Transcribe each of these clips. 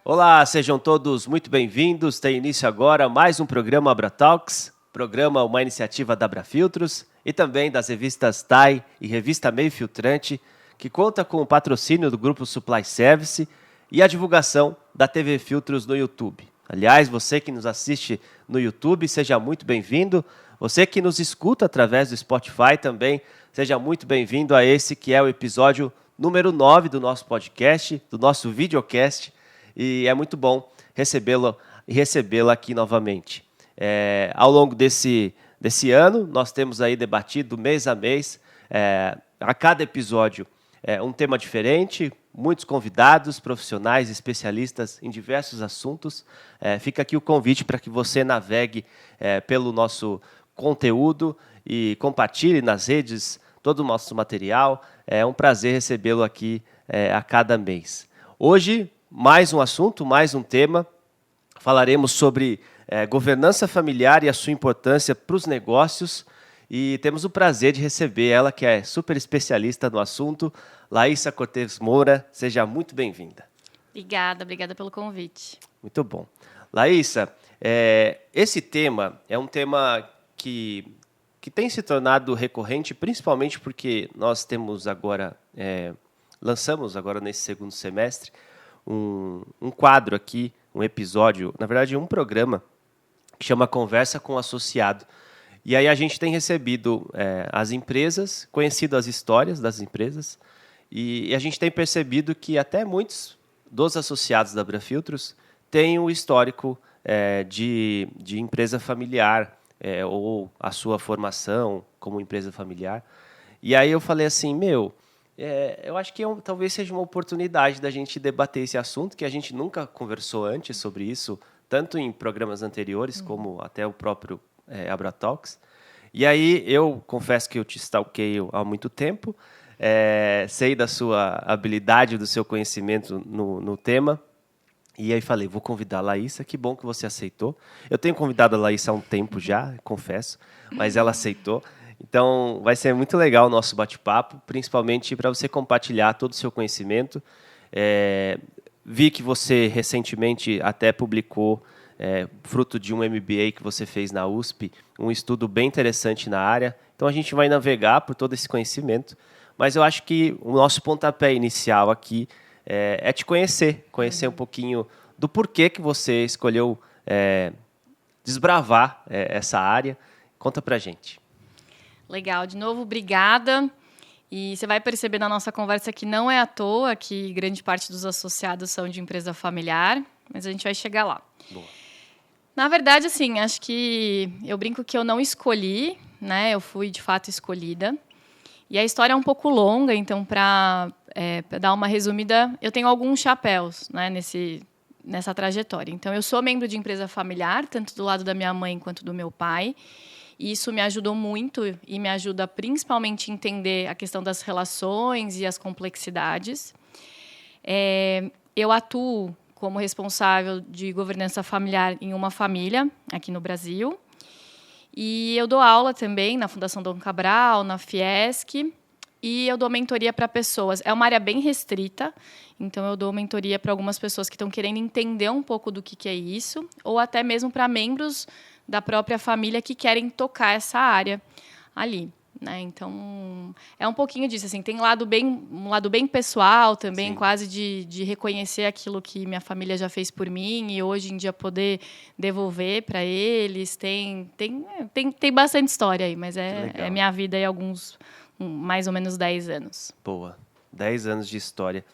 Olá, sejam todos muito bem-vindos. Tem início agora mais um programa AbraTalks, uma iniciativa da Abrafiltros e também das revistas TAI e Revista Meio Filtrante, que conta com o patrocínio do Grupo Supply Service e a divulgação da TV Filtros no YouTube. Aliás, você que nos assiste no YouTube, seja muito bem-vindo. Você que nos escuta através do Spotify também, seja muito bem-vindo a esse que é o episódio número 9 do nosso podcast, do nosso videocast. E é muito bom recebê-la aqui novamente. Ao longo desse ano, nós temos aí debatido mês a mês, a cada episódio, um tema diferente, muitos convidados, profissionais, especialistas em diversos assuntos. Fica aqui o convite para que você navegue pelo nosso conteúdo e compartilhe nas redes todo o nosso material. É um prazer recebê-lo aqui a cada mês. Hoje, mais um assunto, mais um tema. Falaremos sobre governança familiar e a sua importância para os negócios. E temos o prazer de receber ela, que é super especialista no assunto, Laísa Cortes Moura. Seja muito bem-vinda. Obrigada pelo convite. Muito bom. Laísa, esse tema é um tema que tem se tornado recorrente, principalmente porque nós temos agora, lançamos agora nesse segundo semestre, um quadro aqui, um episódio, na verdade um programa, que chama Conversa com o Associado. E aí a gente tem recebido as empresas, conhecido as histórias das empresas, e a gente tem percebido que até muitos dos associados da Abrafiltros têm o histórico de empresa familiar, ou a sua formação como empresa familiar. E aí eu falei assim, eu acho que talvez seja uma oportunidade da gente debater esse assunto, que a gente nunca conversou antes sobre isso, tanto em programas anteriores, como até o próprio AbraTalks. E aí eu confesso que eu te stalkeio há muito tempo, sei da sua habilidade, do seu conhecimento no tema. E aí falei, vou convidar a Laísa, que bom que você aceitou. Eu tenho convidado a Laísa há um tempo já, confesso, mas ela aceitou. Então, vai ser muito legal o nosso bate-papo, principalmente para você compartilhar todo o seu conhecimento. Vi que você recentemente até publicou, fruto de um MBA que você fez na USP, um estudo bem interessante na área. Então, a gente vai navegar por todo esse conhecimento. Mas eu acho que o nosso pontapé inicial aqui é te conhecer um pouquinho do porquê que você escolheu desbravar essa área. Conta pra gente. Legal, de novo, obrigada. E você vai perceber na nossa conversa que não é à toa que grande parte dos associados são de empresa familiar, mas a gente vai chegar lá. Boa. Na verdade, assim, acho que eu brinco que eu não escolhi, né? Eu fui, de fato, escolhida. E a história é um pouco longa, então, para dar uma resumida, eu tenho alguns chapéus, né, nessa trajetória. Então, eu sou membro de empresa familiar, tanto do lado da minha mãe quanto do meu pai. E isso me ajudou muito e me ajuda principalmente a entender a questão das relações e as complexidades. Eu atuo como responsável de governança familiar em uma família aqui no Brasil. E eu dou aula também na Fundação Dom Cabral, na Fiesc, e eu dou mentoria para pessoas. É uma área bem restrita, então eu dou mentoria para algumas pessoas que estão querendo entender um pouco do que é isso, ou até mesmo para membros da própria família que querem tocar essa área ali, né? Então, é um pouquinho disso. Assim, tem um lado bem pessoal também, sim, quase de reconhecer aquilo que minha família já fez por mim e hoje em dia poder devolver para eles. Tem bastante história aí, mas é minha vida e mais ou menos 10 anos. Boa, 10 anos de história.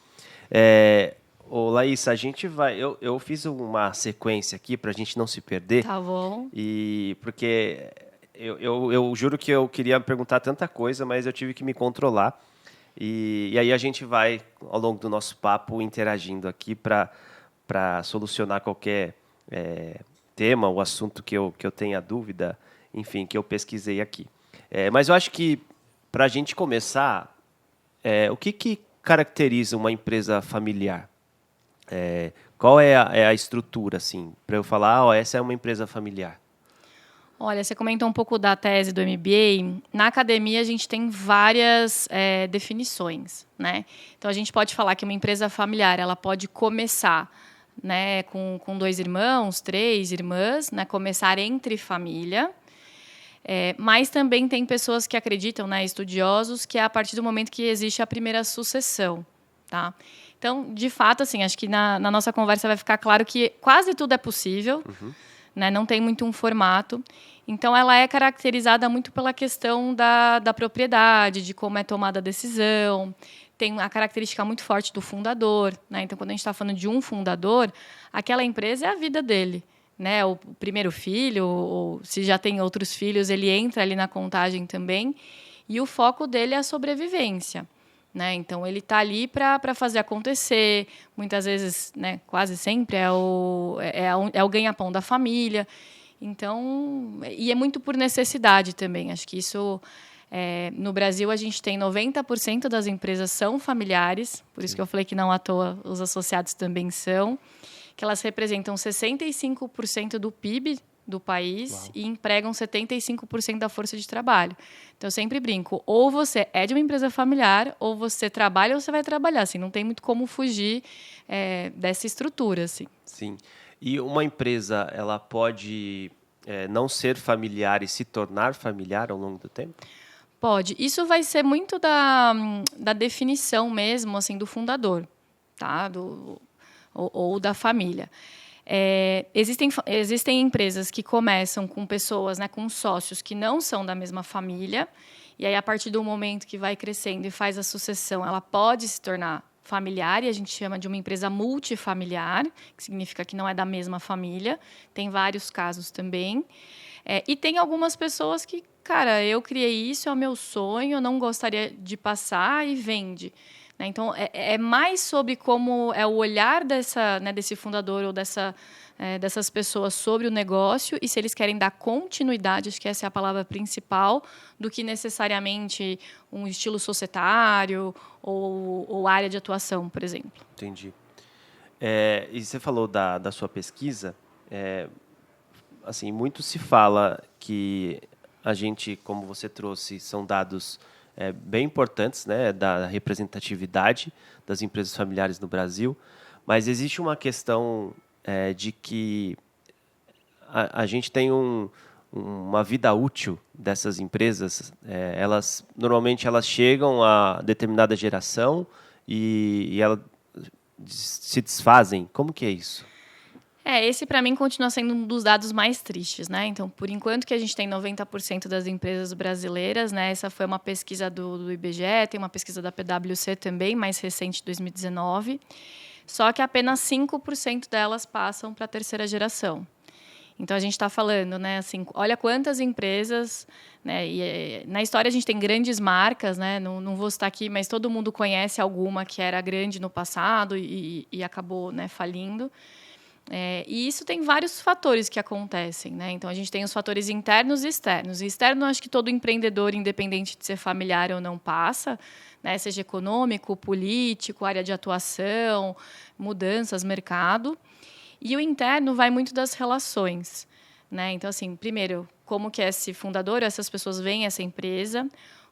Laísa, a gente vai... Eu fiz uma sequência aqui para a gente não se perder. Tá bom. E porque eu juro que eu queria perguntar tanta coisa, mas eu tive que me controlar. E aí a gente vai, ao longo do nosso papo, interagindo aqui para solucionar qualquer tema ou assunto que eu tenha dúvida, enfim, que eu pesquisei aqui. Mas eu acho que, para a gente começar, o que caracteriza uma empresa familiar? Qual é a estrutura, assim, para eu falar, essa é uma empresa familiar? Olha, você comentou um pouco da tese do MBA. Na academia, a gente tem várias definições, né? Então, a gente pode falar que uma empresa familiar ela pode começar né, com 2 irmãos, 3 irmãs, né, começar entre família. Mas também tem pessoas que acreditam, né, estudiosos, que é a partir do momento que existe a primeira sucessão, tá? Então, de fato, assim, acho que na nossa conversa vai ficar claro que quase tudo é possível, né? Não tem muito um formato. Então, ela é caracterizada muito pela questão da propriedade, de como é tomada a decisão. Tem a característica muito forte do fundador, né? Então, quando a gente está falando de um fundador, aquela empresa é a vida dele, né? O primeiro filho, ou se já tem outros filhos, ele entra ali na contagem também. E o foco dele é a sobrevivência, né? Então, ele está ali para fazer acontecer. Muitas vezes, né, quase sempre, é o ganha-pão da família. Então, e é muito por necessidade também. Acho que isso, no Brasil, a gente tem 90% das empresas são familiares. Por isso que eu falei que não à toa os associados também são. Que elas representam 65% do PIB do país. Uau. E empregam 75% da força de trabalho. Então, eu sempre brinco, ou você é de uma empresa familiar, ou você trabalha ou você vai trabalhar. Assim, não tem muito como fugir dessa estrutura. Assim. Sim. E uma empresa, ela pode não ser familiar e se tornar familiar ao longo do tempo? Pode. Isso vai ser muito da definição mesmo, assim, do fundador, tá? Ou da família. Existem empresas que começam com pessoas, né, com sócios que não são da mesma família, e aí, a partir do momento que vai crescendo e faz a sucessão, ela pode se tornar familiar, e a gente chama de uma empresa multifamiliar, que significa que não é da mesma família. Tem vários casos também. E tem algumas pessoas que, cara, eu criei isso, é o meu sonho, eu não gostaria de passar, e vende. Então, é mais sobre como é o olhar desse fundador ou dessas pessoas sobre o negócio e se eles querem dar continuidade, acho que essa é a palavra principal, do que necessariamente um estilo societário ou área de atuação, por exemplo. Entendi. E você falou da sua pesquisa. Assim, muito se fala que a gente, como você trouxe, são dados bem importantes, né, da representatividade das empresas familiares no Brasil, mas existe uma questão de que a gente tem uma vida útil dessas empresas. Normalmente elas chegam a determinada geração e elas se desfazem. Como que é isso? Esse para mim continua sendo um dos dados mais tristes, né? Então, por enquanto que a gente tem 90% das empresas brasileiras, né? Essa foi uma pesquisa do IBGE, tem uma pesquisa da PwC também, mais recente, de 2019. Só que apenas 5% delas passam para a terceira geração. Então, a gente está falando, né? Assim, olha quantas empresas, né? E na história a gente tem grandes marcas, né? Não vou citar aqui, mas todo mundo conhece alguma que era grande no passado e acabou, né, falindo. E isso tem vários fatores que acontecem, né? Então, a gente tem os fatores internos e externos. E externo, acho que todo empreendedor, independente de ser familiar ou não, passa, né? Seja econômico, político, área de atuação, mudanças, mercado. E o interno vai muito das relações, né? Então, assim, primeiro, como que esse fundador, essas pessoas veem essa empresa,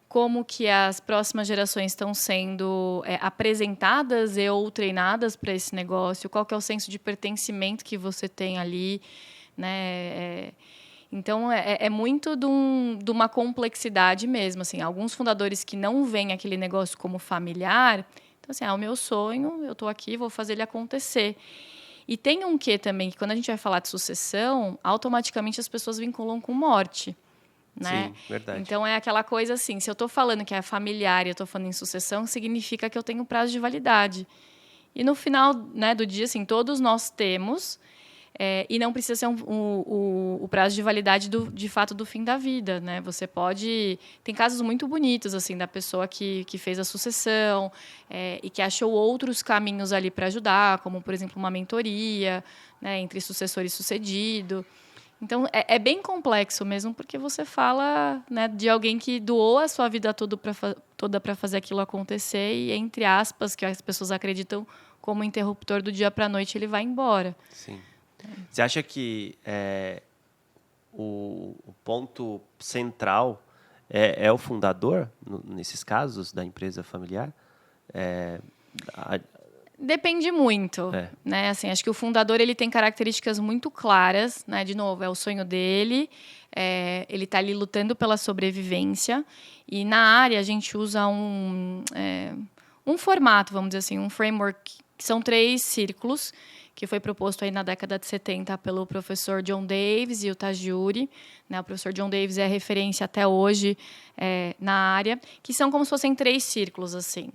como que as próximas gerações estão sendo apresentadas ou treinadas para esse negócio, qual que é o senso de pertencimento que você tem ali, né? Então, é muito de uma complexidade mesmo. Assim, alguns fundadores que não veem aquele negócio como familiar, então, assim, o meu sonho, eu estou aqui, vou fazer ele acontecer. E tem um quê também, que quando a gente vai falar de sucessão, automaticamente as pessoas vinculam com morte. Né? Sim, verdade. Então, é aquela coisa assim, se eu estou falando que é familiar e eu estou falando em sucessão, significa que eu tenho prazo de validade. E no final, né, do dia, assim, todos nós temos, e não precisa ser o prazo de validade, de fato, do fim da vida. Né? Você pode... Tem casos muito bonitos assim, da pessoa que fez a sucessão e que achou outros caminhos ali para ajudar, como, por exemplo, uma mentoria, né, entre sucessor e sucedido. Então, é bem complexo mesmo, porque você fala, né, de alguém que doou a sua vida toda para fazer aquilo acontecer e, entre aspas, que as pessoas acreditam como interruptor do dia para a noite, ele vai embora. Sim. Você acha que o ponto central é o fundador, nesses casos, da empresa familiar? Depende muito, É. né? Assim, acho que o fundador ele tem características muito claras, né? De novo, é o sonho dele, ele está ali lutando pela sobrevivência. E na área a gente usa um formato, vamos dizer assim, um framework, que são 3 círculos, que foi proposto aí na década de 70 pelo professor John Davis e o Tajuri. Né? O professor John Davis é referência até hoje na área, que são como se fossem 3 círculos, assim.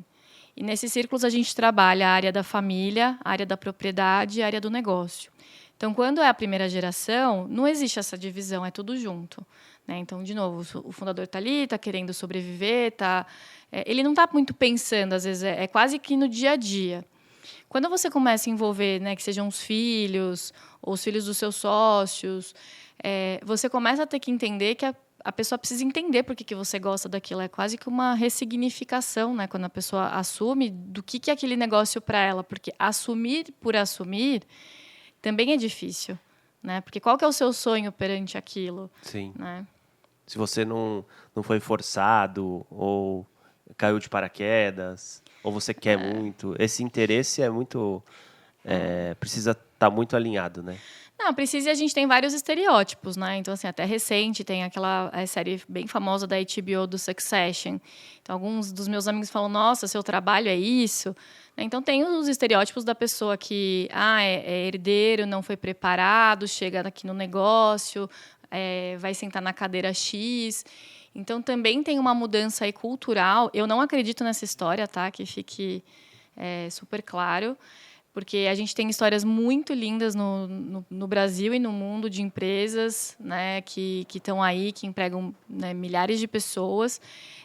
E nesses círculos a gente trabalha a área da família, a área da propriedade e a área do negócio. Então, quando é a primeira geração, não existe essa divisão, é tudo junto. Né? Então, de novo, o fundador está ali, está querendo sobreviver, ele não está muito pensando, às vezes, é quase que no dia a dia. Quando você começa a envolver, né, que sejam os filhos, ou os filhos dos seus sócios, você começa a ter que entender que a pessoa precisa entender por que você gosta daquilo. É quase que uma ressignificação, né? Quando a pessoa assume do que é aquele negócio para ela. Porque assumir por assumir também é difícil. Né? Porque qual que é o seu sonho perante aquilo? Sim. Né? Se você não foi forçado ou caiu de paraquedas, ou você quer muito, esse interesse é muito... precisa estar muito alinhado, né? Não, precisa, e a gente tem vários estereótipos, né? Então, assim, até recente tem aquela série bem famosa da HBO do Succession. Então, alguns dos meus amigos falam, nossa, seu trabalho é isso. Então, tem os estereótipos da pessoa que é herdeiro, não foi preparado, chega aqui no negócio, vai sentar na cadeira X. Então, também tem uma mudança aí cultural. Eu não acredito nessa história, tá? Que fique super claro. Porque a gente tem histórias muito lindas no Brasil e no mundo de empresas, né, que estão aí, que empregam, né, milhares de pessoas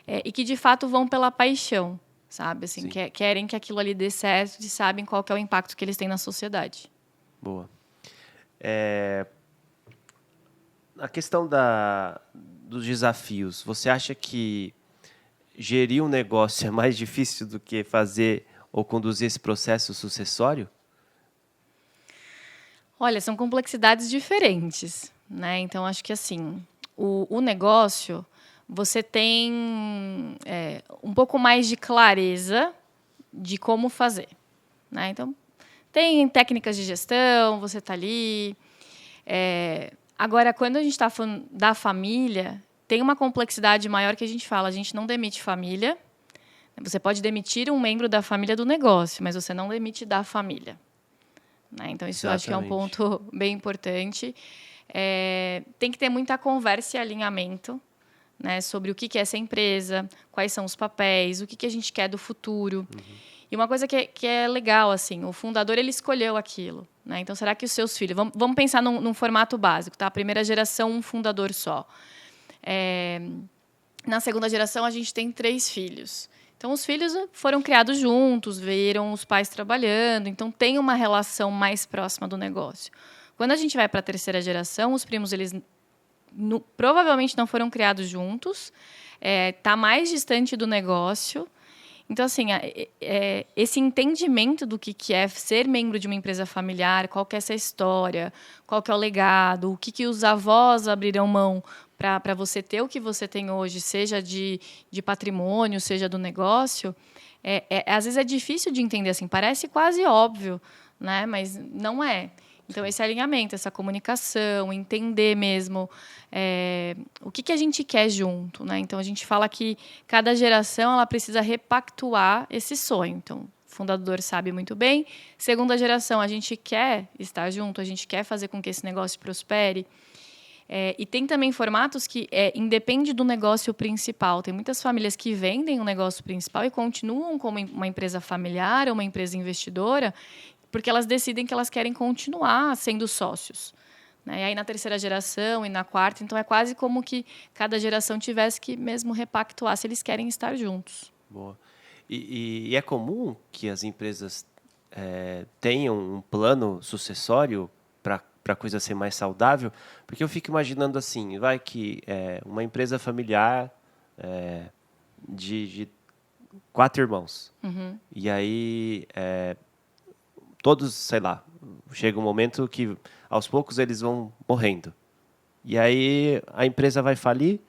e que, de fato, vão pela paixão, sabe? Assim, querem que aquilo ali dê certo e sabem qual que é o impacto que eles têm na sociedade. Boa. A questão dos desafios, você acha que gerir um negócio é mais difícil do que fazer ou conduzir esse processo sucessório? Olha, são complexidades diferentes, né? Então, acho que assim, o negócio, você tem um pouco mais de clareza de como fazer, né? Então, tem técnicas de gestão, você está ali. Agora, quando a gente está falando da família, tem uma complexidade maior que a gente fala, a gente não demite família. Você pode demitir um membro da família do negócio, mas você não demite da família. Né? Então, isso eu acho que é um ponto bem importante. Tem que ter muita conversa e alinhamento, né, sobre o que é essa empresa, quais são os papéis, o que a gente quer do futuro. Uhum. E uma coisa que é legal, assim, o fundador ele escolheu aquilo. Né? Então, será que os seus filhos... Vamos pensar num formato básico. Tá? A primeira geração, um fundador só. Na segunda geração, a gente tem 3 filhos. Então, os filhos foram criados juntos, viram os pais trabalhando, então tem uma relação mais próxima do negócio. Quando a gente vai para a terceira geração, os primos eles provavelmente não foram criados juntos, está mais distante do negócio. Então, assim, esse entendimento do que é ser membro de uma empresa familiar, qual que é essa história, qual que é o legado, o que os avós abriram mão para você ter o que você tem hoje, seja de patrimônio, seja do negócio, às vezes é difícil de entender, assim, parece quase óbvio, né? Mas não é. Então, esse alinhamento, essa comunicação, entender mesmo o que a gente quer junto. Né? Então, a gente fala que cada geração ela precisa repactuar esse sonho. Então, o fundador sabe muito bem. Segunda geração, a gente quer estar junto, a gente quer fazer com que esse negócio prospere. E tem também formatos que independe do negócio principal. Tem muitas famílias que vendem o negócio principal e continuam como uma empresa familiar ou uma empresa investidora, porque elas decidem que elas querem continuar sendo sócios. Né? E aí, na terceira geração e na quarta, então é quase como que cada geração tivesse que mesmo repactuar se eles querem estar juntos. Boa. E é comum que as empresas tenham um plano sucessório para a coisa ser mais saudável? Porque eu fico imaginando assim, vai que uma empresa familiar de 4 irmãos. Uhum. E aí todos, sei lá, chega um momento que aos poucos eles vão morrendo. E aí a empresa vai falir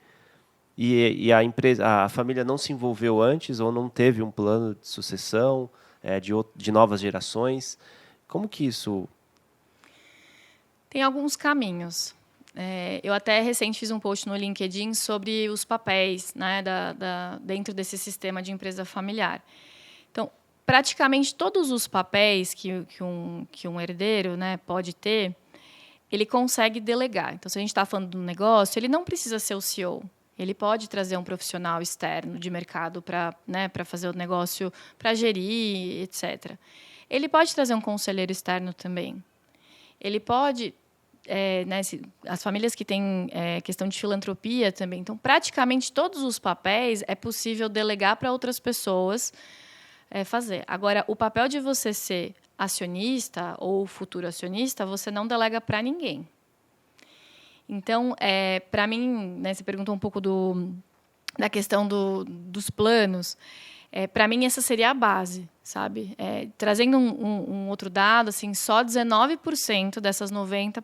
e a família não se envolveu antes ou não teve um plano de sucessão. de novas gerações? Como que isso... Tem alguns caminhos. Eu até recente fiz um post no LinkedIn sobre os papéis, né, dentro desse sistema de empresa familiar. Então, praticamente todos os papéis que um herdeiro, né, pode ter, ele consegue delegar. Então, se a gente está falando de um negócio, ele não precisa ser o CEO. Ele pode trazer um profissional externo de mercado para, né, para fazer o negócio, para gerir, etc. Ele pode trazer um conselheiro externo também. Ele pode... né, as famílias que têm questão de filantropia também. Então, praticamente todos os papéis é possível delegar para outras pessoas fazer. Agora, o papel de você ser acionista ou futuro acionista, você não delega para ninguém. Então, para mim, né, você perguntou um pouco da questão dos planos. Para mim, essa seria a base, sabe? Trazendo um outro dado, assim, só 19% dessas 90%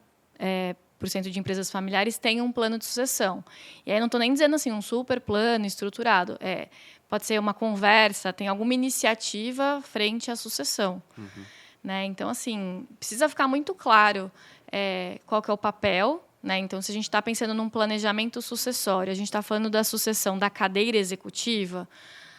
de empresas familiares têm um plano de sucessão. E aí não estou nem dizendo assim um super plano estruturado. Pode ser uma conversa, tem alguma iniciativa frente à sucessão. Uhum. Né? Então, assim, precisa ficar muito claro qual que é o papel. Né? Então, se a gente está pensando num planejamento sucessório, a gente está falando da sucessão da cadeira executiva,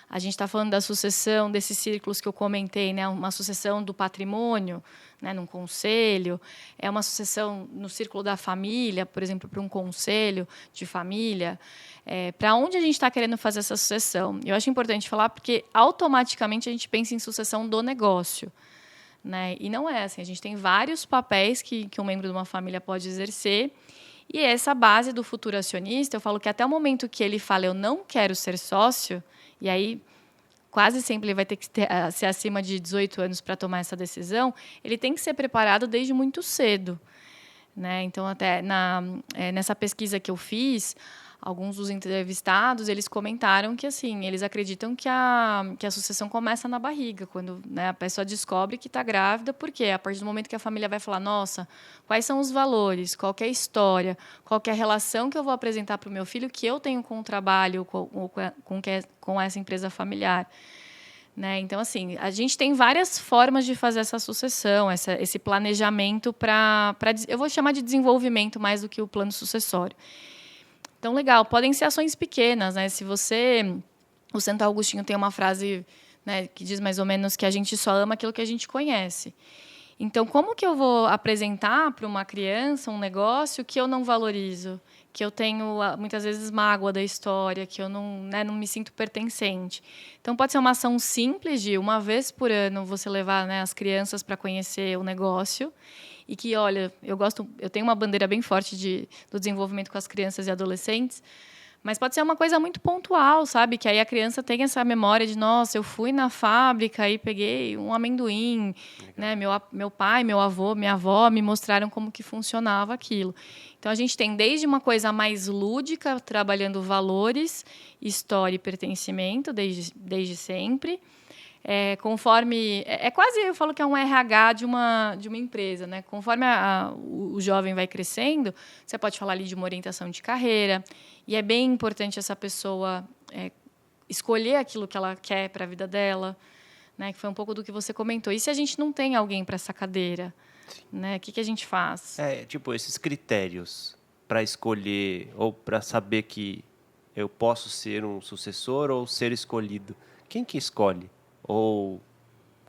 a gente está falando da sucessão desses círculos que eu comentei, né? Uma sucessão do patrimônio, né? Num conselho, uma sucessão no círculo da família, por exemplo, para um conselho de família. Para onde a gente está querendo fazer essa sucessão? Eu acho importante falar porque automaticamente a gente pensa em sucessão do negócio. Né? E não é assim. A gente tem vários papéis que um membro de uma família pode exercer. E essa base do futuro acionista, eu falo que até o momento que ele fala eu não quero ser sócio, e aí quase sempre ele vai ter que ser acima de 18 anos para tomar essa decisão, ele tem que ser preparado desde muito cedo. Né? Então, até nessa pesquisa que eu fiz, alguns dos entrevistados, eles comentaram que assim, eles acreditam que a sucessão começa na barriga, quando, né, a pessoa descobre que está grávida, porque a partir do momento que a família vai falar, nossa, quais são os valores, qual que é a história, qual que é a relação que eu vou apresentar para o meu filho que eu tenho com o trabalho, com essa empresa familiar. Né? Então, assim, a gente tem várias formas de fazer essa sucessão, esse planejamento eu vou chamar de desenvolvimento mais do que o plano sucessório. Então, legal, podem ser ações pequenas, né? O Santo Agostinho tem uma frase, né, que diz mais ou menos que a gente só ama aquilo que a gente conhece. Então, como que eu vou apresentar para uma criança um negócio que eu não valorizo, que eu tenho, muitas vezes, mágoa da história, que eu não me sinto pertencente? Então, pode ser uma ação simples de, uma vez por ano, você levar, né, as crianças para conhecer o negócio. E que, olha, eu tenho uma bandeira bem forte do desenvolvimento com as crianças e adolescentes, mas pode ser uma coisa muito pontual, sabe? Que aí a criança tem essa memória de, nossa, eu fui na fábrica e peguei um amendoim, né? Meu pai, meu avô, minha avó me mostraram como que funcionava aquilo. Então, a gente tem desde uma coisa mais lúdica, trabalhando valores, história e pertencimento, desde sempre. Conforme... quase, eu falo que é um RH de uma empresa. Né? Conforme o jovem vai crescendo, você pode falar ali de uma orientação de carreira. E é bem importante essa pessoa escolher aquilo que ela quer para a vida dela, né? Que foi um pouco do que você comentou. E se a gente não tem alguém para essa cadeira? Né? O que a gente faz? Tipo, esses critérios para escolher ou para saber que eu posso ser um sucessor ou ser escolhido. Quem que escolhe? Ou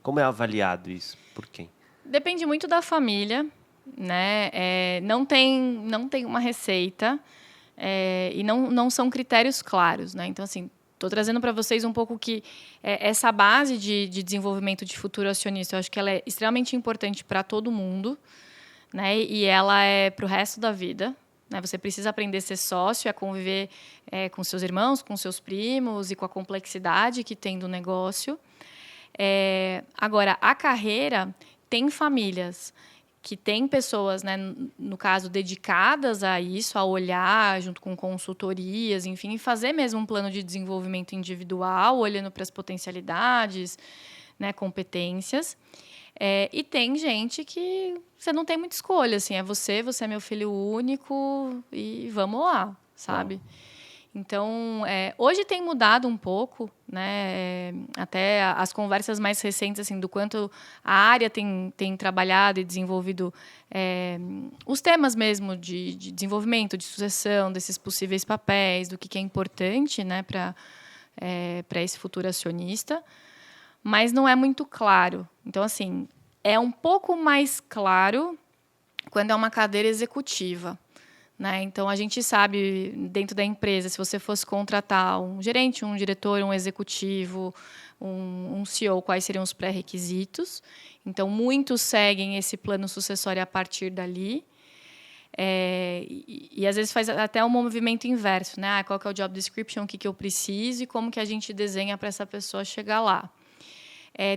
como é avaliado isso? Por quem? Depende muito da família, né? Não tem uma receita e não são critérios claros, né? Então, assim, estou trazendo para vocês um pouco que essa base de desenvolvimento de futuro acionista, eu acho que ela é extremamente importante para todo mundo, né? E ela é para o resto da vida. Né? Você precisa aprender a ser sócio, a conviver com seus irmãos, com seus primos e com a complexidade que tem do negócio. Agora, a carreira tem famílias que têm pessoas, né, no caso, dedicadas a isso, a olhar junto com consultorias, enfim, fazer mesmo um plano de desenvolvimento individual, olhando para as potencialidades, né, competências. E tem gente que você não tem muita escolha, assim, você é meu filho único e vamos lá, sabe? Então, hoje tem mudado um pouco, né? Até as conversas mais recentes, assim, do quanto a área tem trabalhado e desenvolvido os temas mesmo de desenvolvimento, de sucessão, desses possíveis papéis, do que é importante, né, para esse futuro acionista, mas não é muito claro. Então, assim, é um pouco mais claro quando é uma cadeira executiva. Né? Então, a gente sabe, dentro da empresa, se você fosse contratar um gerente, um diretor, um executivo, um CEO, quais seriam os pré-requisitos. Então, muitos seguem esse plano sucessório a partir dali. E às vezes, faz até um movimento inverso. Né? Qual que é o job description, o que eu preciso e como que a gente desenha para essa pessoa chegar lá.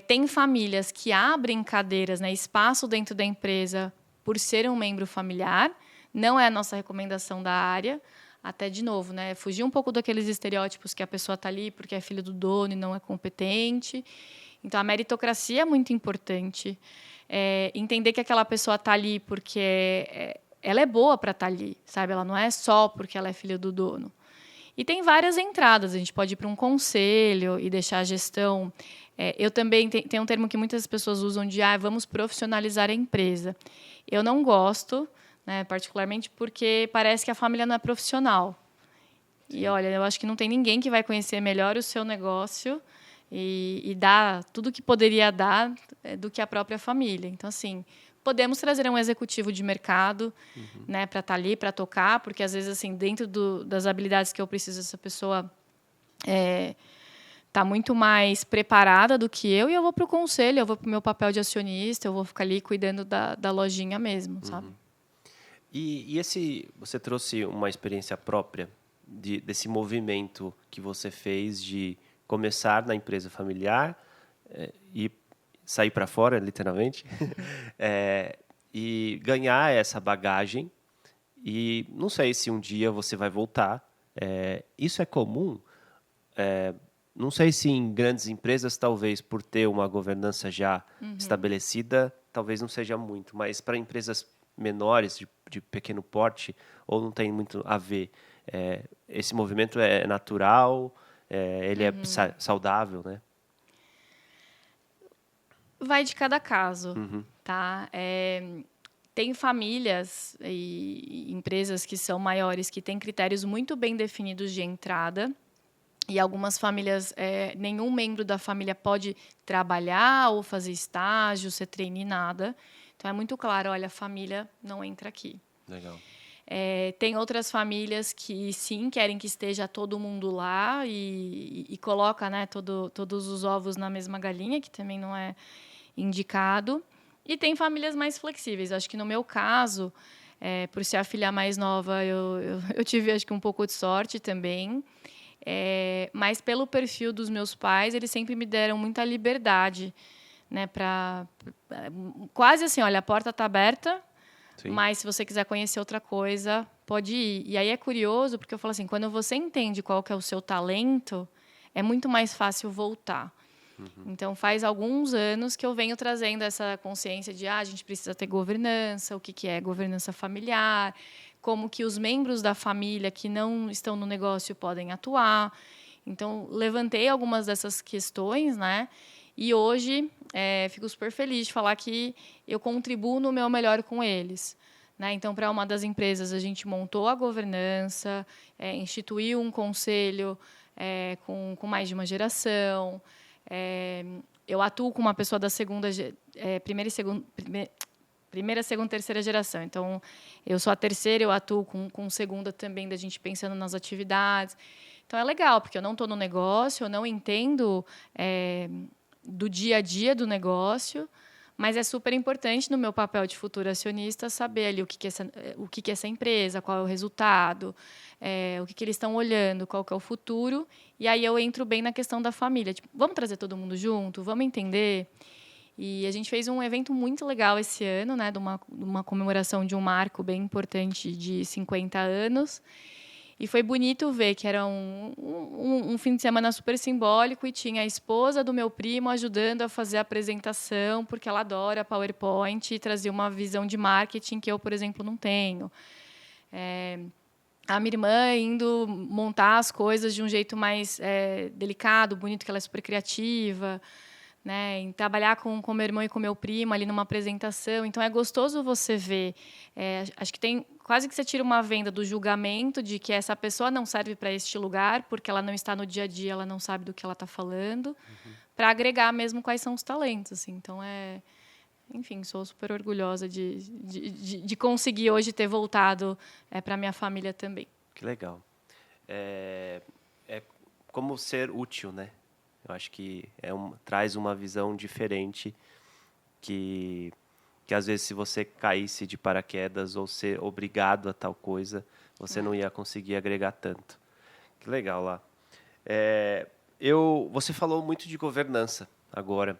Tem famílias que abrem cadeiras, né, espaço dentro da empresa por ser um membro familiar. Não é a nossa recomendação da área. Até, de novo, né, fugir um pouco daqueles estereótipos que a pessoa está ali porque é filho do dono e não é competente. Então, a meritocracia é muito importante. Entender que aquela pessoa está ali porque ela é boa para estar ali, sabe? Ela não é só porque ela é filha do dono. E tem várias entradas. A gente pode ir para um conselho e deixar a gestão... eu também tenho um termo que muitas pessoas usam de vamos profissionalizar a empresa. Eu não gosto... Né, particularmente porque parece que a família não é profissional. Sim. E, olha, eu acho que não tem ninguém que vai conhecer melhor o seu negócio e dar tudo o que poderia dar do que a própria família. Então, assim, podemos trazer um executivo de mercado, né, para estar ali, para tocar, porque, às vezes, assim, dentro das habilidades que eu preciso, essa pessoa está muito mais preparada do que eu, e eu vou para o conselho, eu vou para o meu papel de acionista, eu vou ficar ali cuidando da lojinha mesmo, sabe? E você trouxe uma experiência própria desse movimento que você fez de começar na empresa familiar e sair para fora, literalmente, e ganhar essa bagagem. E não sei se um dia você vai voltar. Isso é comum? Não sei se em grandes empresas, talvez por ter uma governança já estabelecida, talvez não seja muito, mas para empresas menores, de pequeno porte, ou não tem muito a ver? Esse movimento é natural? Ele é saudável, né? Vai de cada caso, tá? Tem famílias e empresas que são maiores, que têm critérios muito bem definidos de entrada, e algumas famílias, nenhum membro da família pode trabalhar ou fazer estágio, ser trainee, nada. Então, é muito claro, olha, a família não entra aqui. Legal. Tem outras famílias que, sim, querem que esteja todo mundo lá e coloca, né, todos os ovos na mesma galinha, que também não é indicado. E tem famílias mais flexíveis. Acho que, no meu caso, por ser a filha mais nova, eu tive, acho que, um pouco de sorte também. Mas, pelo perfil dos meus pais, eles sempre me deram muita liberdade, né, quase assim, olha, a porta está aberta, sim, mas se você quiser conhecer outra coisa, pode ir. E aí é curioso, porque eu falo assim, quando você entende qual que é o seu talento, é muito mais fácil voltar. Então, faz alguns anos que eu venho trazendo essa consciência de a gente precisa ter governança, o que é governança familiar, como que os membros da família que não estão no negócio podem atuar. Então, levantei algumas dessas questões, né? E hoje, fico super feliz de falar que eu contribuo no meu melhor com eles. Né? Então, para uma das empresas, a gente montou a governança, instituiu um conselho com mais de uma geração. Eu atuo com uma pessoa da primeira, segunda, terceira geração. Então, eu sou a terceira, eu atuo com segunda também, da gente pensando nas atividades. Então, é legal, porque eu não estou no negócio, eu não entendo... do dia a dia do negócio, mas é super importante no meu papel de futuro acionista saber ali o que é essa empresa, qual é o resultado, o que eles estão olhando, qual que é o futuro, e aí eu entro bem na questão da família. Tipo, vamos trazer todo mundo junto? Vamos entender? E a gente fez um evento muito legal esse ano, né, de uma comemoração de um marco bem importante de 50 anos. E foi bonito ver que era um fim de semana super simbólico e tinha a esposa do meu primo ajudando a fazer a apresentação, porque ela adora PowerPoint e trazia uma visão de marketing que eu, por exemplo, não tenho. a minha irmã indo montar as coisas de um jeito mais delicado, bonito, que ela é super criativa, né? Em trabalhar com meu irmão e com meu primo ali numa apresentação. Então, é gostoso você ver. Acho que tem quase que você tira uma venda do julgamento de que essa pessoa não serve para este lugar, porque ela não está no dia a dia, ela não sabe do que ela está falando, para agregar mesmo quais são os talentos. Assim. Então, enfim, sou super orgulhosa de conseguir hoje ter voltado para a minha família também. Que legal. É como ser útil, né? Eu acho que traz uma visão diferente que às vezes se você caísse de paraquedas ou ser obrigado a tal coisa, você não ia conseguir agregar tanto. Que legal lá. Você falou muito de governança agora.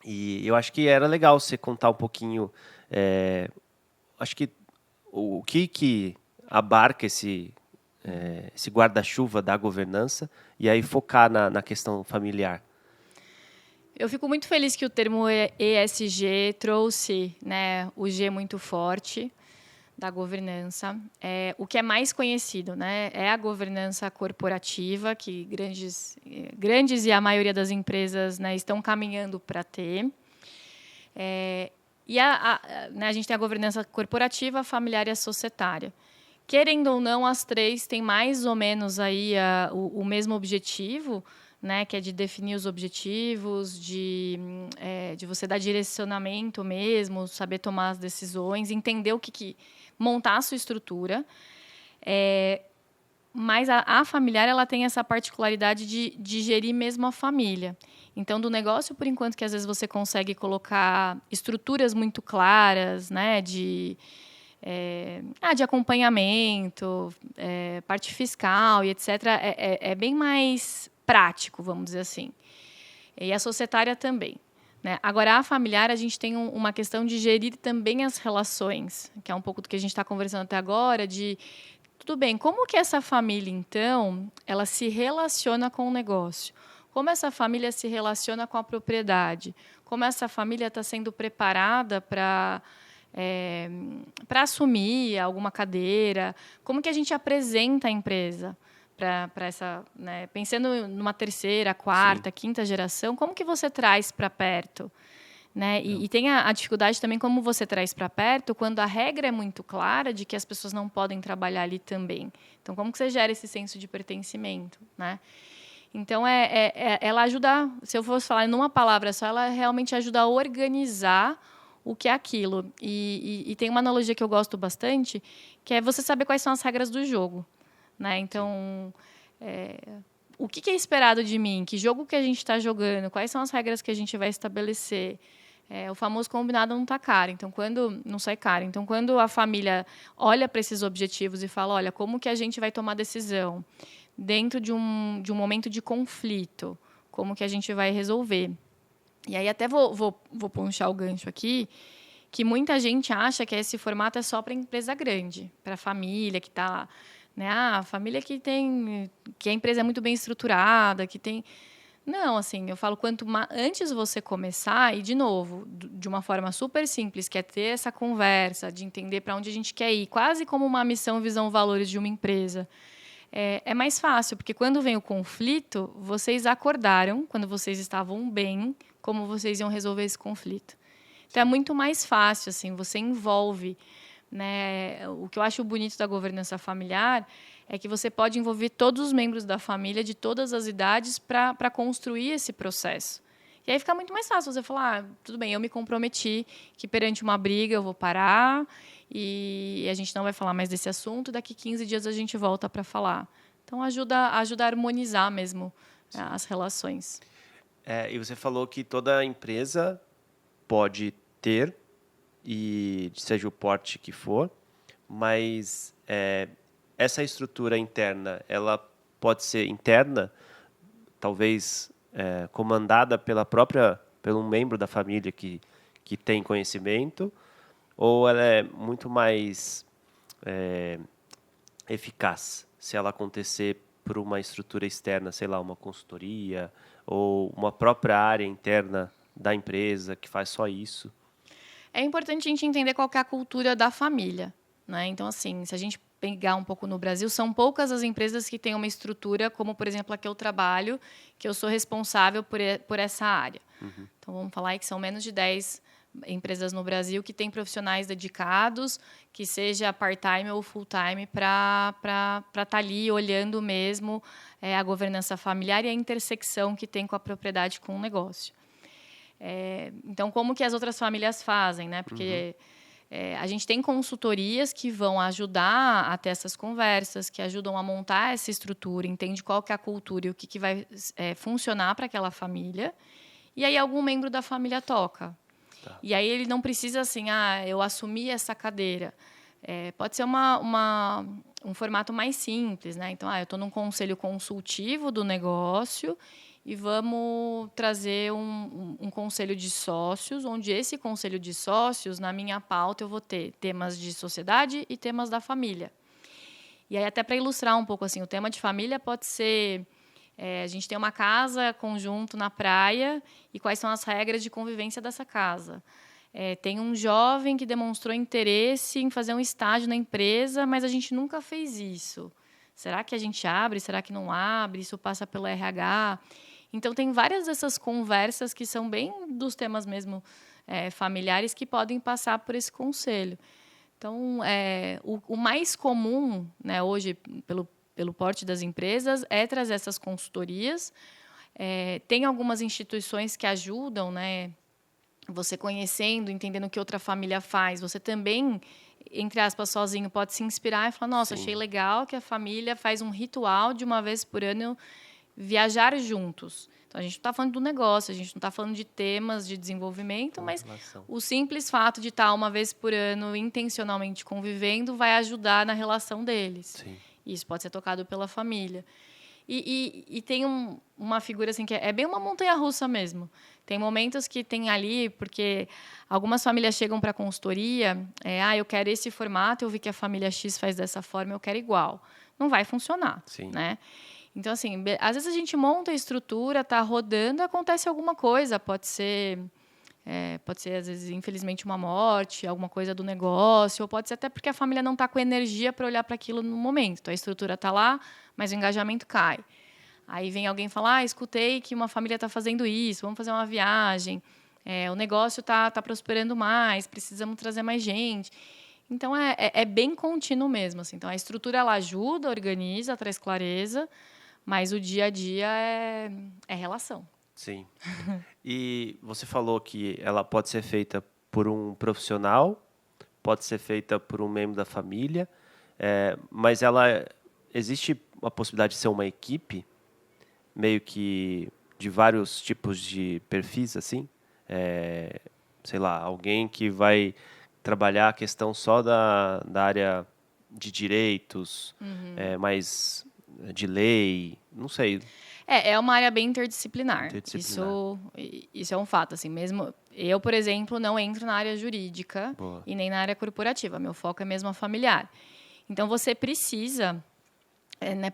E eu acho que era legal você contar um pouquinho, acho que o que abarca esse guarda-chuva da governança e aí focar na questão familiar. Eu fico muito feliz que o termo ESG trouxe, né, o G muito forte da governança. O que é mais conhecido, né, é a governança corporativa, que grandes e a maioria das empresas, né, estão caminhando para ter. E né, a gente tem a governança corporativa, familiar e a societária. Querendo ou não, as três têm mais ou menos aí o mesmo objetivo, né, que é de definir os objetivos, de você dar direcionamento mesmo, saber tomar as decisões, entender montar a sua estrutura. Mas a familiar ela tem essa particularidade de gerir mesmo a família. Então, do negócio, por enquanto, que às vezes você consegue colocar estruturas muito claras, né, de acompanhamento, parte fiscal e etc., é bem mais prático, vamos dizer assim. E a societária também. Né? Agora, a familiar, a gente tem uma questão de gerir também as relações, que é um pouco do que a gente está conversando até agora, tudo bem, como que essa família, então, ela se relaciona com o negócio? Como essa família se relaciona com a propriedade? Como essa família está sendo preparada para assumir alguma cadeira? Como que a gente apresenta a empresa para essa, né, pensando numa terceira, quarta, Sim. quinta geração, como que você traz para perto? Né? E tem a dificuldade também como você traz para perto quando a regra é muito clara de que as pessoas não podem trabalhar ali também. Então, como que você gera esse senso de pertencimento? Né? Então, ela ajuda, se eu fosse falar numa palavra só, ela realmente ajuda a organizar o que é aquilo. E tem uma analogia que eu gosto bastante, que é você saber quais são as regras do jogo. Né? Então, o que é esperado de mim? Que jogo que a gente está jogando? Quais são as regras que a gente vai estabelecer? O famoso combinado não está caro. Então, não sai caro. Então, quando a família olha para esses objetivos e fala, olha, como que a gente vai tomar decisão dentro de um momento de conflito? Como que a gente vai resolver? E aí até vou puxar o gancho aqui, que muita gente acha que esse formato é só para empresa grande, para a família que está... Né? A família que a empresa é muito bem estruturada, que tem... Não, assim, eu falo, antes você começar, e de novo, de uma forma super simples, que é ter essa conversa, de entender para onde a gente quer ir, quase como uma missão, visão, valores de uma empresa. É mais fácil, porque quando vem o conflito, vocês acordaram, quando vocês estavam bem, como vocês iam resolver esse conflito. Então, é muito mais fácil, assim, você envolve... Né? O que eu acho bonito da governança familiar é que você pode envolver todos os membros da família de todas as idades para construir esse processo. E aí fica muito mais fácil você falar, tudo bem, eu me comprometi que perante uma briga eu vou parar e a gente não vai falar mais desse assunto, daqui 15 dias a gente volta para falar. Então, ajuda a harmonizar mesmo as relações. E você falou que toda empresa pode ter, e seja o porte que for, mas essa estrutura interna, ela pode ser interna, talvez comandada pelo um membro da família que tem conhecimento, ou ela é muito mais eficaz se ela acontecer por uma estrutura externa, sei lá, uma consultoria, ou uma própria área interna da empresa que faz só isso? É importante a gente entender qual que é a cultura da família. Né? Então, assim, se a gente pegar um pouco no Brasil, são poucas as empresas que têm uma estrutura como, por exemplo, a que eu trabalho, que eu sou responsável por essa área. Então, vamos falar aí que são menos de 10 empresas no Brasil que têm profissionais dedicados, que seja part-time ou full-time, para estar ali olhando mesmo a governança familiar e a intersecção que tem com a propriedade com o negócio. Então, como que as outras famílias fazem, né? Porque a gente tem consultorias que vão ajudar a ter essas conversas, que ajudam a montar essa estrutura, entende qual que é a cultura e o que vai funcionar para aquela família. E aí algum membro da família toca. Tá. E aí ele não precisa assim, eu assumi essa cadeira. Pode ser um formato mais simples, né? Então, eu estou num conselho consultivo do negócio e vamos trazer um conselho de sócios, onde esse conselho de sócios, na minha pauta, eu vou ter temas de sociedade e temas da família. E aí, até para ilustrar um pouco, assim, o tema de família pode ser... a gente tem uma casa conjunto na praia e quais são as regras de convivência dessa casa. Tem um jovem que demonstrou interesse em fazer um estágio na empresa, mas a gente nunca fez isso. Será que a gente abre? Será que não abre? Isso passa pelo RH? Então, tem várias dessas conversas que são bem dos temas mesmo familiares que podem passar por esse conselho. Então, o mais comum, né, hoje, pelo porte das empresas, é trazer essas consultorias. Tem algumas instituições que ajudam, né? Você conhecendo, entendendo o que outra família faz, você também, entre aspas, sozinho, pode se inspirar e falar, nossa, achei legal que a família faz um ritual de uma vez por ano viajar juntos. Então, a gente não está falando do negócio, a gente não está falando de temas de desenvolvimento, mas o simples fato de estar uma vez por ano intencionalmente convivendo vai ajudar na relação deles. Sim. Isso pode ser tocado pela família. E tem uma figura assim que é bem uma montanha-russa mesmo. Tem momentos que tem ali, porque algumas famílias chegam para a consultoria, eu quero esse formato, eu vi que a família X faz dessa forma, eu quero igual. Não vai funcionar. Sim. Né? Então, assim, às vezes a gente monta a estrutura, está rodando, acontece alguma coisa. Pode ser, às vezes, infelizmente, uma morte, alguma coisa do negócio, ou pode ser até porque a família não está com energia para olhar para aquilo no momento. Então, a estrutura está lá, mas o engajamento cai. Aí vem alguém falar, escutei que uma família está fazendo isso, vamos fazer uma viagem, o negócio está prosperando mais, precisamos trazer mais gente. Então, é bem contínuo mesmo. Assim. Então, a estrutura ela ajuda, organiza, traz clareza, mas o dia a dia é relação. Sim. E você falou que ela pode ser feita por um profissional, pode ser feita por um membro da família, mas existe a possibilidade de ser uma equipe, meio que de vários tipos de perfis, assim? Sei lá, alguém que vai trabalhar a questão só da área de direitos, mais de lei, não sei. É uma área bem interdisciplinar. Isso é um fato. Assim, mesmo eu, por exemplo, não entro na área jurídica e nem na área corporativa. Meu foco é mesmo a familiar. Então, você precisa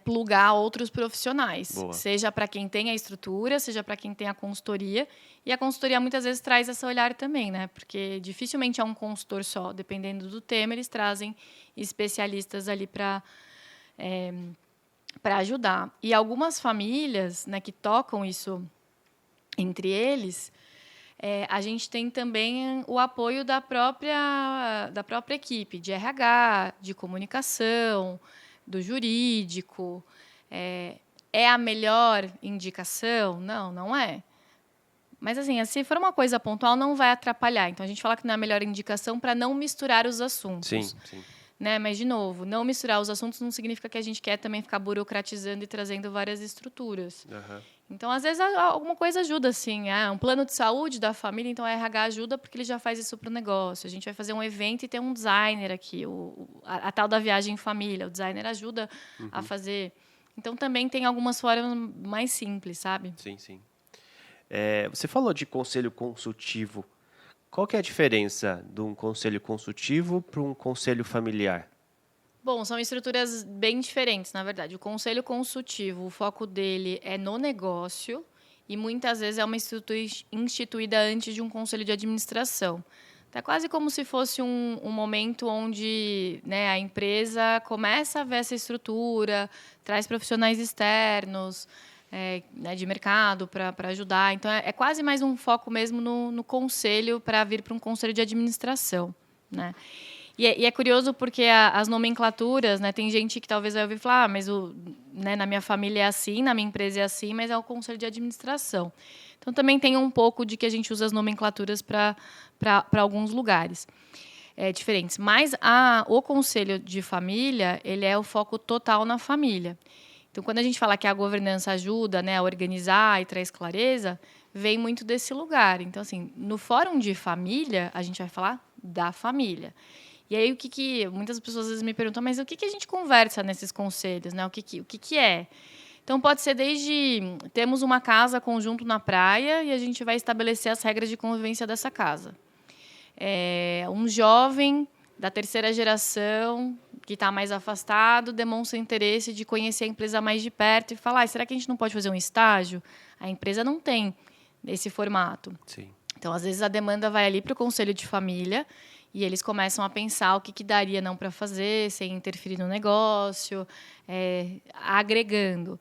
plugar outros profissionais. Boa. Seja para quem tem a estrutura, seja para quem tem a consultoria. E a consultoria, muitas vezes, traz esse olhar também, né? Porque dificilmente é um consultor só. Dependendo do tema, eles trazem especialistas ali para ajudar. E algumas famílias, né, que tocam isso entre eles, a gente tem também o apoio da própria equipe, de RH, de comunicação, do jurídico. É a melhor indicação? Não, não é. Mas, assim, se for uma coisa pontual, não vai atrapalhar. Então, a gente fala que não é a melhor indicação para não misturar os assuntos. Sim. Né? Mas, de novo, não misturar os assuntos não significa que a gente quer também ficar burocratizando e trazendo várias estruturas. Uhum. Então, às vezes, alguma coisa ajuda, assim. Um plano de saúde da família, então a RH ajuda porque ele já faz isso para o negócio. A gente vai fazer um evento e tem um designer aqui, a tal da viagem em família. O designer ajuda a fazer. Então, também tem algumas formas mais simples, sabe? Sim. Você falou de conselho consultivo. Qual que é a diferença de um conselho consultivo para um conselho familiar? Bom, são estruturas bem diferentes, na verdade. O conselho consultivo, o foco dele é no negócio e muitas vezes é uma estrutura instituída antes de um conselho de administração. Então, é quase como se fosse um momento onde, né, a empresa começa a ver essa estrutura, traz profissionais externos, né, de mercado para ajudar. Então, é quase mais um foco mesmo no conselho para vir para um conselho de administração, né? E é curioso porque as nomenclaturas, né, tem gente que talvez vai ouvir falar, mas né, na minha família é assim, na minha empresa é assim, mas é o conselho de administração. Então, também tem um pouco de que a gente usa as nomenclaturas para alguns lugares diferentes. Mas o conselho de família, ele é o foco total na família. Então, quando a gente fala que a governança ajuda, né, a organizar e traz clareza, vem muito desse lugar. Então, assim, no fórum de família, a gente vai falar da família. E aí, muitas pessoas às vezes me perguntam, mas o que a gente conversa nesses conselhos, né? O que é? Então, pode ser desde temos uma casa conjunto na praia e a gente vai estabelecer as regras de convivência dessa casa. Um jovem da terceira geração que está mais afastado demonstra interesse de conhecer a empresa mais de perto e falar, será que a gente não pode fazer um estágio? A empresa não tem esse formato. Sim. Então, às vezes, a demanda vai ali para o conselho de família e eles começam a pensar o que daria não para fazer, sem interferir no negócio, agregando.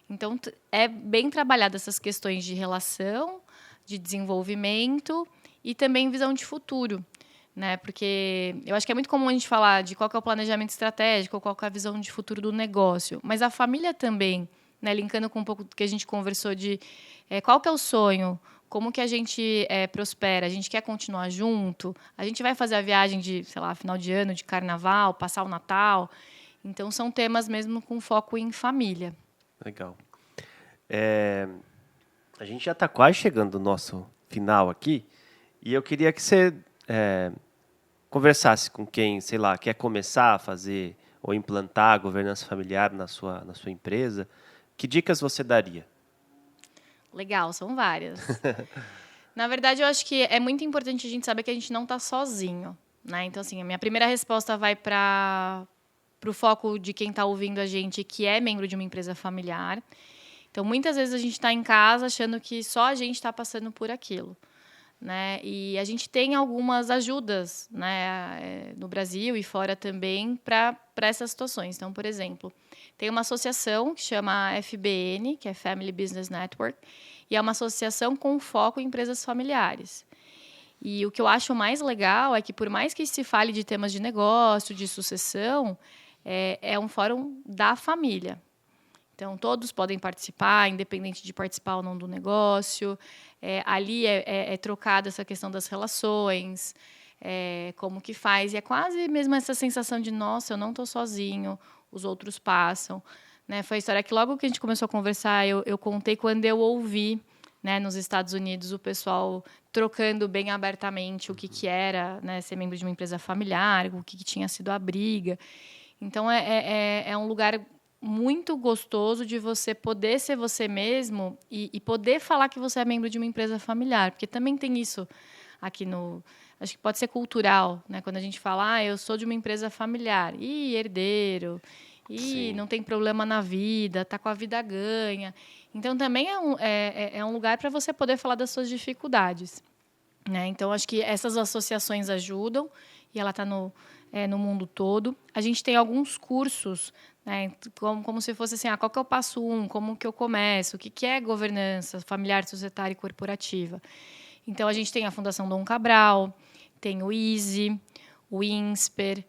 Então, é bem trabalhado essas questões de relação, de desenvolvimento e também visão de futuro, né? Porque eu acho que é muito comum a gente falar de qual que é o planejamento estratégico, qual que é a visão de futuro do negócio, mas a família também, né? Linkando com um pouco do que a gente conversou de qual que é o sonho, como que a gente prospera, a gente quer continuar junto, a gente vai fazer a viagem de, sei lá, final de ano, de carnaval, passar o Natal. Então, são temas mesmo com foco em família. Legal. A gente já está quase chegando no nosso final aqui e eu queria que você conversasse com quem, sei lá, quer começar a fazer ou implantar a governança familiar na sua empresa. Que dicas você daria? Legal, são várias. Na verdade, eu acho que é muito importante a gente saber que a gente não está sozinho, né? Então, assim, a minha primeira resposta vai para o foco de quem está ouvindo a gente, que é membro de uma empresa familiar. Então, muitas vezes a gente está em casa achando que só a gente está passando por aquilo, né? E a gente tem algumas ajudas, né, no Brasil e fora também para essas situações. Então, por exemplo, tem uma associação que chama FBN, que é Family Business Network, e é uma associação com foco em empresas familiares. E o que eu acho mais legal é que, por mais que se fale de temas de negócio, de sucessão, é um fórum da família. Então, todos podem participar, independente de participar ou não do negócio. Ali é trocada essa questão das relações, como que faz. E é quase mesmo essa sensação de, nossa, eu não estou sozinho, os outros passam. Né? Foi a história que logo que a gente começou a conversar, eu contei quando eu ouvi, né, nos Estados Unidos o pessoal trocando bem abertamente o que era, né, ser membro de uma empresa familiar, o que tinha sido a briga. Então, é um lugar muito gostoso de você poder ser você mesmo e poder falar que você é membro de uma empresa familiar, porque também tem isso aqui acho que pode ser cultural, né? Quando a gente fala, eu sou de uma empresa familiar, herdeiro, não tem problema na vida, tá com a vida ganha. Então, também é um lugar para você poder falar das suas dificuldades, né? Então, acho que essas associações ajudam e ela está no mundo todo. A gente tem alguns cursos, né, como se fosse assim, qual que é o passo 1, como que eu começo, o que é governança familiar, societária e corporativa. Então, a gente tem a Fundação Dom Cabral, tem o ISE, o INSPER,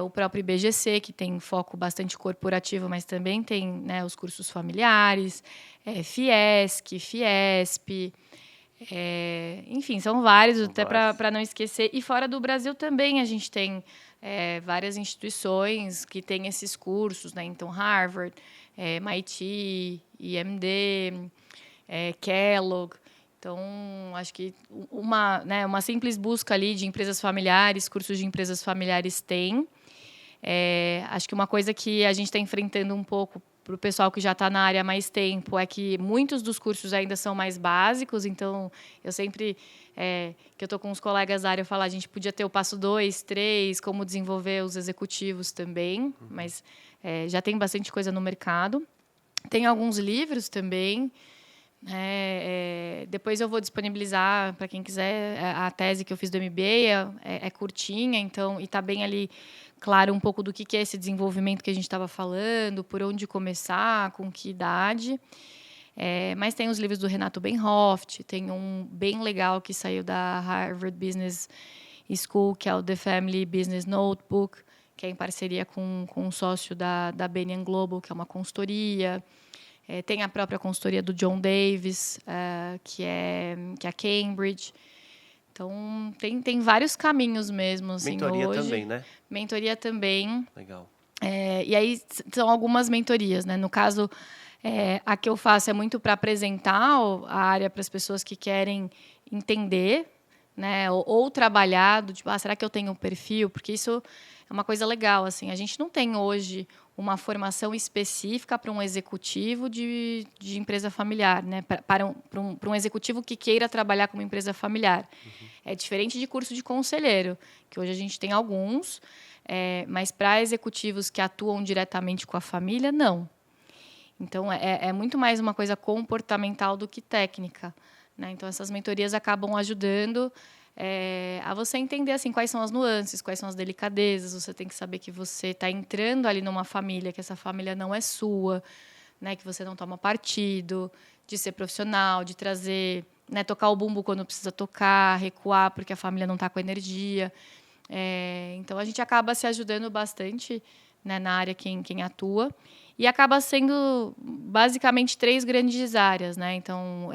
o próprio IBGC, que tem foco bastante corporativo, mas também tem, né, os cursos familiares, Fiesc, Fiesp, enfim, são vários, até para não esquecer. E fora do Brasil também a gente tem várias instituições que têm esses cursos, né? Então, Harvard, MIT, IMD, Kellogg. Então, acho que uma simples busca ali de empresas familiares, cursos de empresas familiares tem. Acho que uma coisa que a gente está enfrentando um pouco para o pessoal que já está na área há mais tempo é que muitos dos cursos ainda são mais básicos. Então, eu sempre, que eu estou com os colegas da área, eu falo, a gente podia ter o passo 2, 3, como desenvolver os executivos também, mas já tem bastante coisa no mercado. Tem alguns livros também, Depois eu vou disponibilizar para quem quiser a tese que eu fiz do MBA, é curtinha, então, e está bem ali claro um pouco do que é esse desenvolvimento que a gente estava falando, por onde começar, com que idade. Mas tem os livros do Renato Benhoft, tem um bem legal que saiu da Harvard Business School, que é o The Family Business Notebook, que é em parceria com um sócio da Bain & Global, que é uma consultoria. Tem a própria consultoria do John Davis, que é a Cambridge. Então, tem vários caminhos mesmo. Assim, Mentoria hoje. também, né? Mentoria também. Legal. E aí, são algumas mentorias, né? No caso, a que eu faço é muito para apresentar a área para as pessoas que querem entender, né? Ou trabalhar, tipo, será que eu tenho um perfil? Porque isso é uma coisa legal, assim. A gente não tem hoje uma formação específica para um executivo de empresa familiar, né? Para um executivo que queira trabalhar como empresa familiar. Uhum. É diferente de curso de conselheiro, que hoje a gente tem alguns, mas para executivos que atuam diretamente com a família, não. Então, é muito mais uma coisa comportamental do que técnica, né? Então, essas mentorias acabam ajudando a você entender assim, quais são as nuances, quais são as delicadezas. Você tem que saber que você está entrando ali numa família, que essa família não é sua, né? Que você não toma partido, de ser profissional, de trazer, né? Tocar o bumbo quando precisa tocar, recuar porque a família não está com energia. Então, a gente acaba se ajudando bastante, né, na área quem atua. E acaba sendo, basicamente, 3 grandes áreas, né? Então,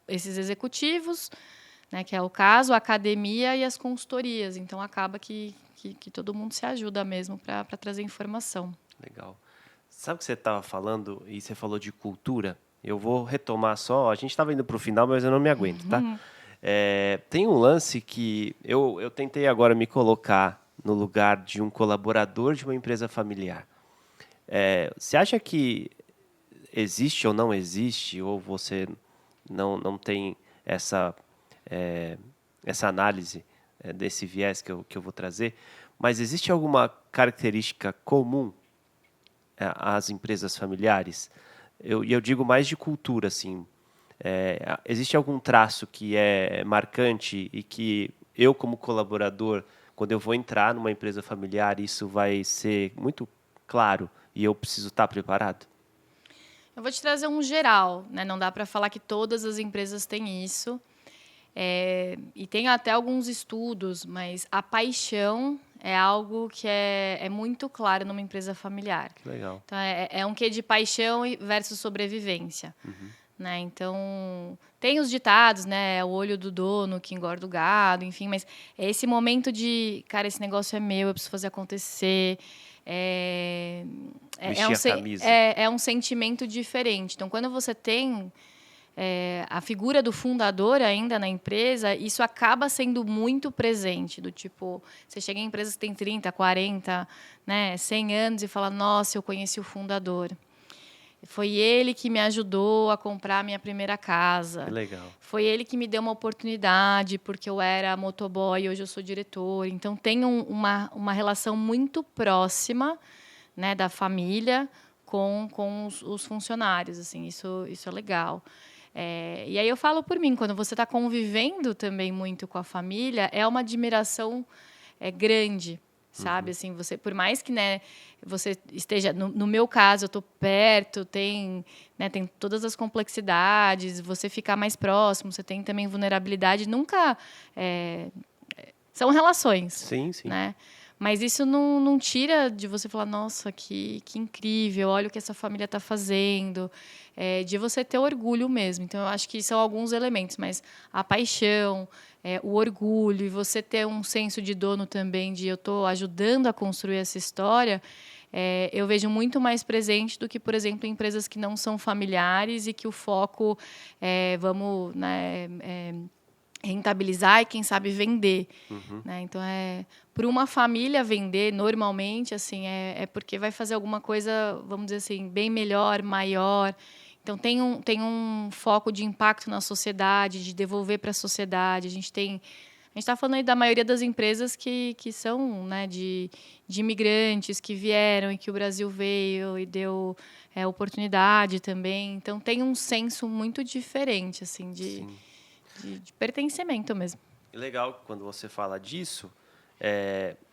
esses executivos, né, que é o caso, a academia e as consultorias. Então, acaba que todo mundo se ajuda mesmo para trazer informação. Legal. Sabe o que você estava falando, e você falou de cultura? Eu vou retomar só, a gente estava indo para o final, mas eu não me aguento, tá? Tem um lance que eu tentei agora me colocar no lugar de um colaborador de uma empresa familiar. Você acha que existe ou não existe, ou você não tem essa análise desse viés que eu vou trazer, mas existe alguma característica comum às empresas familiares? Eu digo mais de cultura, assim. Existe algum traço que é marcante e que eu, como colaborador, quando eu vou entrar numa empresa familiar, isso vai ser muito claro e eu preciso estar preparado? Eu vou te trazer um geral, né? Não dá para falar que todas as empresas têm isso. E tem até alguns estudos, mas a paixão é algo que é muito claro numa empresa familiar. Que legal. Então, é um quê de paixão versus sobrevivência. Uhum. Né? Então, tem os ditados, né? O olho do dono que engorda o gado, enfim. Mas é esse momento de, cara, esse negócio é meu, eu preciso fazer acontecer. Vestir a camisa. É um sentimento diferente. Então, quando você tem a figura do fundador ainda na empresa, isso acaba sendo muito presente. Do tipo, você chega em empresas que têm 30, 40, né, 100 anos e fala, nossa, eu conheci o fundador. Foi ele que me ajudou a comprar a minha primeira casa. Que legal. Foi ele que me deu uma oportunidade, porque eu era motoboy e hoje eu sou diretor. Então, tem uma relação muito próxima, né, da família com os funcionários. Assim, isso é legal. E aí eu falo por mim, quando você está convivendo também muito com a família, é uma admiração grande. Sabe, assim, você, por mais que, né, você esteja, no meu caso, eu estou perto, tem todas as complexidades, você ficar mais próximo, você tem também vulnerabilidade, nunca são relações. Sim, sim. Né? Mas isso não tira de você falar, nossa, que incrível, olha o que essa família está fazendo, de você ter orgulho mesmo. Então, eu acho que são alguns elementos, mas a paixão, o orgulho e você ter um senso de dono também, de eu estou ajudando a construir essa história, eu vejo muito mais presente do que, por exemplo, em empresas que não são familiares e que o foco vamos, né, rentabilizar e, quem sabe, vender. Uhum. Né? Então, para uma família vender, normalmente, assim, é porque vai fazer alguma coisa, vamos dizer assim, bem melhor, maior. Então, tem um foco de impacto na sociedade, de devolver para a sociedade. A gente gente está falando aí da maioria das empresas que são, né, de imigrantes que vieram e que o Brasil veio e deu oportunidade também. Então, tem um senso muito diferente, assim, de pertencimento mesmo. Legal quando você fala disso,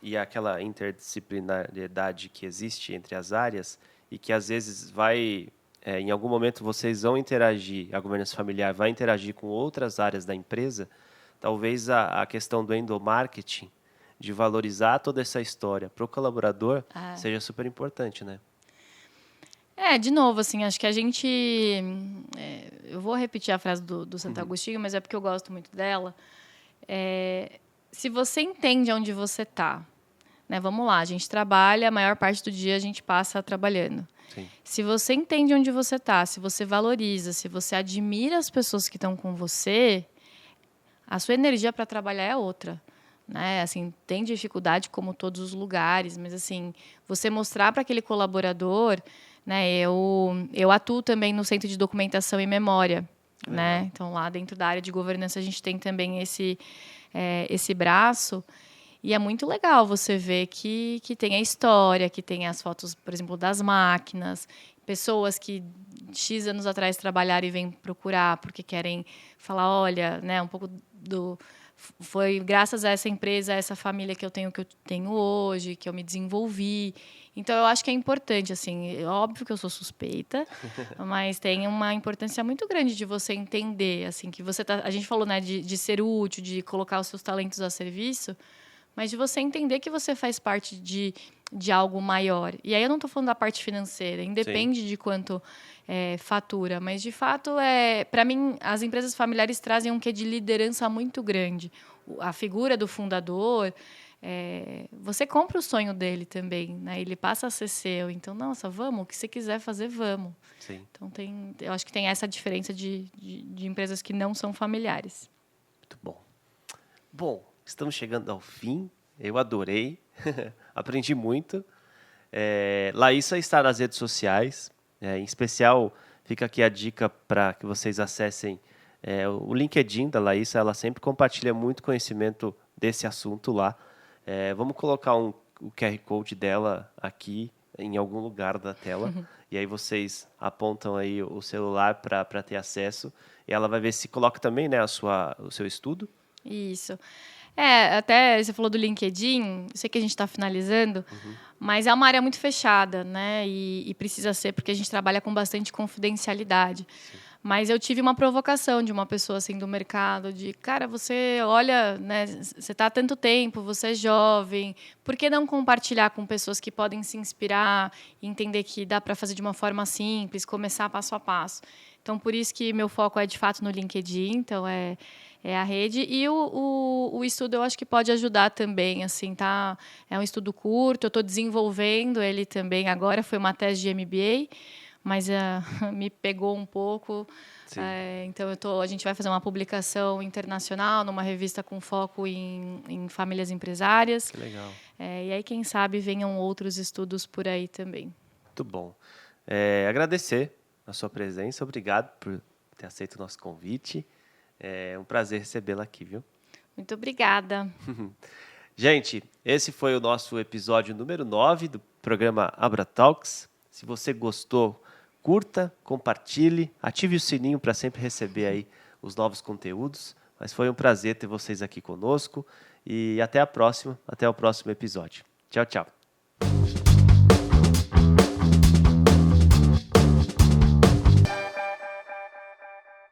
e aquela interdisciplinariedade que existe entre as áreas e que às vezes em algum momento vocês vão interagir, a governança familiar vai interagir com outras áreas da empresa, talvez a questão do endomarketing, de valorizar toda essa história para o colaborador, seja super importante, né? De novo, assim, acho que a gente... eu vou repetir a frase do Santo Agostinho, mas é porque eu gosto muito dela. Se você entende onde você está, né, vamos lá, a gente trabalha, a maior parte do dia a gente passa trabalhando. Sim. Se você entende onde você está, se você valoriza, se você admira as pessoas que estão com você, a sua energia para trabalhar é outra. Né? Assim, tem dificuldade como todos os lugares, mas assim, você mostrar para aquele colaborador... Né, eu atuo também no Centro de Documentação e Memória. Né? Então, lá dentro da área de governança, a gente tem também esse braço. E é muito legal você ver que tem a história, que tem as fotos, por exemplo, das máquinas, pessoas que X anos atrás trabalharam e vêm procurar porque querem falar, olha, né, um pouco foi graças a essa empresa, a essa família que eu tenho hoje, que eu me desenvolvi. Então, eu acho que é importante, assim, óbvio que eu sou suspeita, mas tem uma importância muito grande de você entender, assim, que a gente falou, né, de ser útil, de colocar os seus talentos a serviço, mas de você entender que você faz parte de algo maior. E aí eu não estou falando da parte financeira, independe de quanto fatura, mas, de fato, para mim, as empresas familiares trazem um quê de liderança muito grande. A figura do fundador... você compra o sonho dele também, né? Ele passa a ser seu. Então, nossa, vamos, o que você quiser fazer, vamos. Sim. Então, eu acho que tem essa diferença de empresas que não são familiares. Muito bom. Bom, estamos chegando ao fim. Eu adorei. Aprendi muito. Laísa está nas redes sociais. Em especial, fica aqui a dica para que vocês acessem o LinkedIn da Laísa. Ela sempre compartilha muito conhecimento desse assunto lá. Vamos colocar o QR Code dela aqui em algum lugar da tela. E aí vocês apontam aí o celular para ter acesso. E ela vai ver se coloca também, né, o seu estudo. Isso. Até você falou do LinkedIn, eu sei que a gente está finalizando, mas é uma área muito fechada, né? E precisa ser, porque a gente trabalha com bastante confidencialidade. Sim. Mas eu tive uma provocação de uma pessoa assim do mercado, de, cara, você olha, né, você está há tanto tempo, você é jovem, por que não compartilhar com pessoas que podem se inspirar e entender que dá para fazer de uma forma simples, começar passo a passo? Então, por isso que meu foco é, de fato, no LinkedIn, então é a rede. E o estudo eu acho que pode ajudar também, assim, tá? É um estudo curto, eu estou desenvolvendo ele também agora, foi uma tese de MBA, mas me pegou um pouco. Então, a gente vai fazer uma publicação internacional numa revista com foco em famílias empresárias. Que legal. E aí, quem sabe, venham outros estudos por aí também. Muito bom. Agradecer a sua presença. Obrigado por ter aceito o nosso convite. É um prazer recebê-la aqui, viu? Muito obrigada. Gente, esse foi o nosso episódio número 9 do programa Abra Talks. Se você gostou, curta, compartilhe, ative o sininho para sempre receber aí os novos conteúdos. Mas foi um prazer ter vocês aqui conosco e até o próximo episódio. Tchau, tchau.